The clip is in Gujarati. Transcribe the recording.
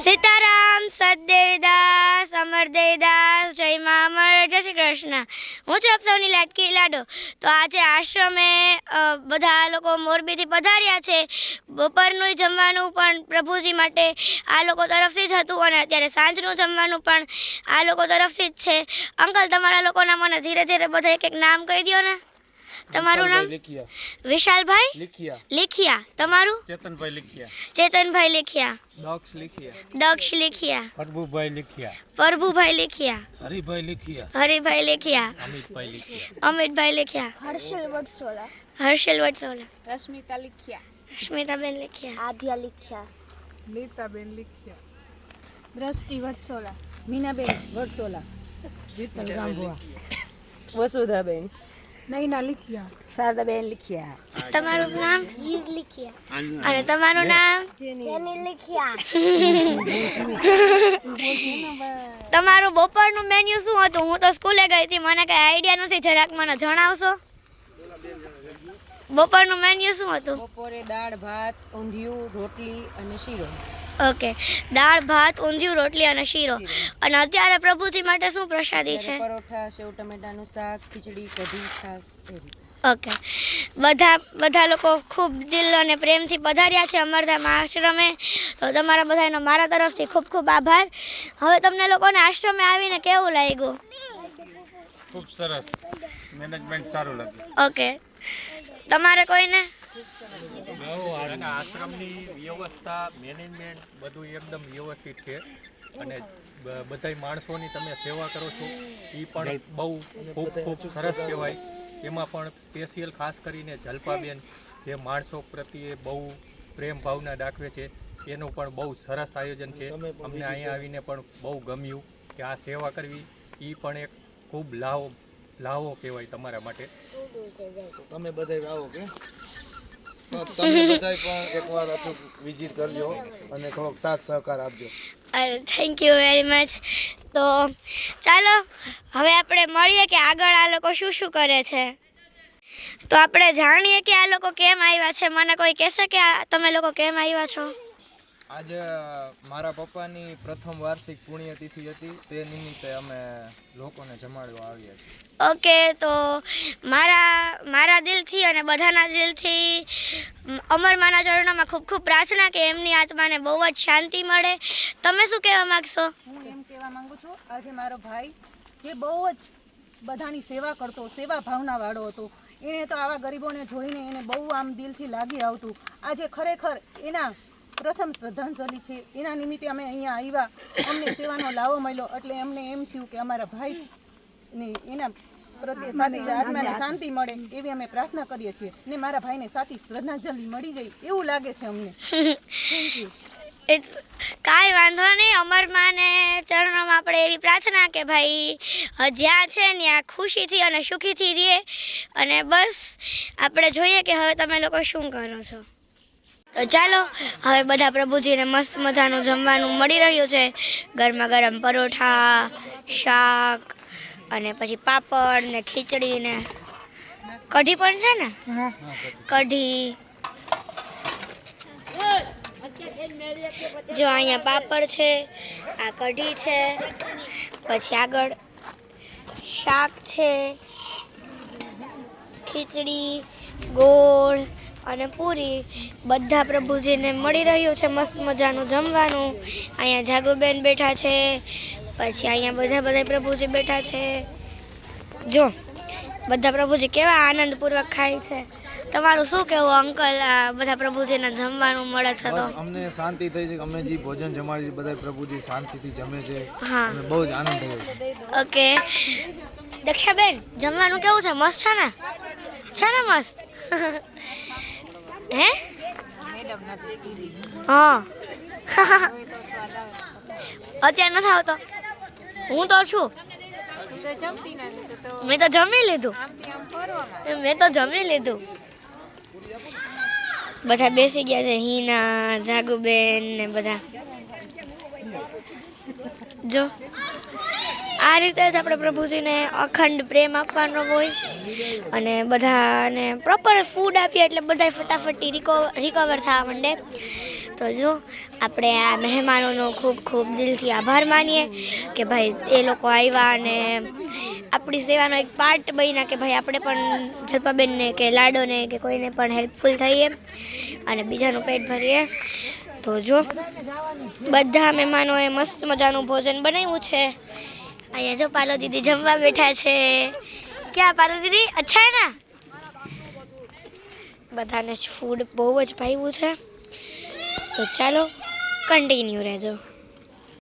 સીતારામ, સદદેવદાસ, અમરદેવદાસ, જય મા અમર, જય શ્રી કૃષ્ણ. હું છું આપ સૌની લાડકી લાડો. તો આજે આશ્રમે બધા લોકો મોરબીથી પધાર્યા છે. બપોરનું જમવાનું પણ પ્રભુજી માટે આ લોકો તરફથી જ હતું અને અત્યારે સાંજનું જમવાનું પણ આ લોકો તરફથી જ છે. અંકલ, તમારા લોકોના મને ધીરે ધીરે બધા એક એક નામ કહી દો ને. તમારું નામ? વિશાલભાઈ લીખિયા. તમારું? ચેતનભાઈ લીખિયા. ચેતનભાઈ લીખિયા. દક્ષ લીખિયા. પ્રભુભાઈ લીખિયા. હરિભાઈ લીખિયા. અમિતભાઈ લીખિયા. હર્ષલ વડસોલા. રશ્મિતાબેન લીખિયા. આદ્યા લીખિયા. નીતાબેન લીખિયા. દ્રષ્ટિ વડસોલા. મીનાબેન વડસોલા. જીતલ ગાંભુઆ. વસુધાબેન. નૈના લીખિયા. શારદાબેન લીખિયા. તમારું નામ? હીર લીખિયા. અને તમારું નામ? જેની લીખિયા. તમારું બપોરનું મેન્યુ શું હતું? હું તો સ્કૂલે ગઈ હતી, મને કઈ આઈડિયા નથી. જરાક મને જણાવશો? બપોરનું મેન્યુ શું હતું? બપોરે દાળ ભાત ઊંધિયું રોટલી અને શીરો. ઓકે, દાળ ભાત ઊંધિયું રોટલી અને શીરો. અને અત્યારે પ્રભુજી માટે શું પ્રસાદી છે? પરોઠા, સેવ ટમેટાનું શાક, ખીચડી, કઢી, છાશ એ રીતે. ઓકે, બધા લોકો ખૂબ દિલ અને પ્રેમથી પધાર્યા છે અમરધામ આશ્રમે. તો તમારા બધાનો મારા તરફથી ખૂબ ખૂબ આભાર. હવે તમને લોકોને આશ્રમે આવીને કેવું લાગ્યું? ખૂબ સરસ, મેનેજમેન્ટ સારું લાગ્યું. ઓકે, તમારે કોઈને? આશ્રમની વ્યવસ્થા, મેનેજમેન્ટ બધું એકદમ વ્યવસ્થિત છે અને બધાય માણસોની તમે સેવા કરો છો એ પણ બહુ ખૂબ સરસ કહેવાય. એમાં પણ સ્પેશિયલ ખાસ કરીને જલપાબેન જે માણસો પ્રત્યે બહુ પ્રેમ ભાવના દાખવે છે એનું પણ બહુ સરસ આયોજન છે. અમને અહીંયા આવીને પણ બહુ ગમ્યું કે આ સેવા કરવી એ પણ એક ખૂબ લાવો કહેવાય તમારા માટે. તમે બધા આવો કે તમે બધા પણ એકવાર અચૂક વિઝિટ કરજો અને થોડોક સાથ સહકાર આપજો. અરે, થેન્ક યુ વેરી મચ. તો ચાલો હવે આપણે મળીએ કે આગળ આ લોકો શું શું કરે છે. તો આપણે જાણીએ કે આ લોકો કેમ આવ્યા છે. મને કોઈ કહેશે કે તમે લોકો કેમ આવ્યા છો? આજે મારા પપ્પાની પ્રથમ વાર્ષિક પુણ્યતિથિ હતી, તે નિમિત્તે અમે લોકોને જમાડવા આવ્યા છીએ. ઓકે, તો મારા દિલથી અને બધાના દિલથી અમરમાના ચરણોમાં ખૂબ ખૂબ પ્રાર્થના કે એમની આત્માને બહુ જ શાંતિ મળે. તમે શું કહેવા માગશો? હું એમ કહેવા માંગુ છું, આજે મારો ભાઈ જે બહુ જ બધાની સેવા કરતો, સેવા ભાવનાવાળો હતો, એને તો આવા ગરીબોને જોઈને એને બહુ આમ દિલથી લાગી આવતું. આજે ખરેખર એના પ્રથમ શ્રદ્ધાંજલિ છે. એના નિમિત્તે અમે અહીંયા આવ્યા, અમને સેવાનો લાવો મળ્યો એટલે અમને એમ થયું કે અમારા ભાઈ ને એના પ્રત્યે સાચી આત્માને શાંતિ મળે એવી અમે પ્રાર્થના કરીએ છીએ ને મારા ભાઈને સાચી શ્રદ્ધાંજલિ મળી ગઈ એવું લાગે છે અમને. Thank you. ઇટ્સ કાંઈ વાંધો નહીં. અમરમાને ચરણોમાં આપણે એવી પ્રાર્થના કે ભાઈ જ્યાં છે ત્યાં ખુશીથી અને સુખીથી રહીએ અને બસ આપણે જોઈએ કે હવે તમે લોકો શું કરો છો. તો ચાલો હવે બધા પ્રભુજીને મસ્ત મજાનું જમવાનું મળી રહ્યું છે. ગરમા ગરમ પરોઠા, શાક અને પછી પાપડ ને ખીચડી ને કઢી પણ છે ને. કઢી જો અહીંયા પાપડ છે, આ કઢી છે, પછી આગળ શાક છે, ખીચડી, ગોળ અને પૂરી બધા પ્રભુજીને મળી રહ્યું છે. મસ્ત મજાનું જમવાનું. અહીંયા જાગુબેન બેઠા છે, પછી અહીંયા બધા પ્રભુજી બેઠા છે. જો બધા પ્રભુજી કેવા આનંદપૂર્વક ખાય છે. તમારું શું કહેવું અંકલ? આ બધા પ્રભુજીને જમવાનું મળે છે તો અમને શાંતિ થઈ છે. અમે જે ભોજન જમાડી બધા પ્રભુજી શાંતિથી જમે છે. હા, અને બહુ જ આનંદ થયો છે. ઓકે. દક્ષાબેન, જમવાનું કેવું છે? મસ્ત છે ને? છે ને મસ્ત? હે? હા. અત્યારે નથી આવતો. હું તો છું. મેં તો જમી લીધું. બધા બેસી ગયા છે. હિના, જાગુબેન ને બધા. જો આ રીતે જ આપણે પ્રભુજીને અખંડ પ્રેમ આપવાનો હોય અને બધાને પ્રોપર ફૂડ આપીએ એટલે બધા ફટાફટ રિકવર થવા માંડે. તો જો આપણે આ મહેમાનોનો ખૂબ ખૂબ દિલથી આભાર માનીએ કે ભાઈ એ લોકો આવ્યા અને આપણી સેવાનો એક પાર્ટ બન્યા કે ભાઈ આપણે પણ જલ્પાબેનને કે લાડોને કે કોઈને પણ હેલ્પફુલ થઈએ અને બીજાનું પેટ ભરીએ. તો જો બધા મહેમાનોએ મસ્ત મજાનું ભોજન બનાવ્યું છે. અહીંયા જો પાલો દીદી જમવા બેઠા છે. ક્યાં પાલો દીદી અચ્છા હે ના? બધાને ફૂડ બહુ જ ભાવ્યું છે. તો ચાલો કન્ટિન્યુ રહેજો.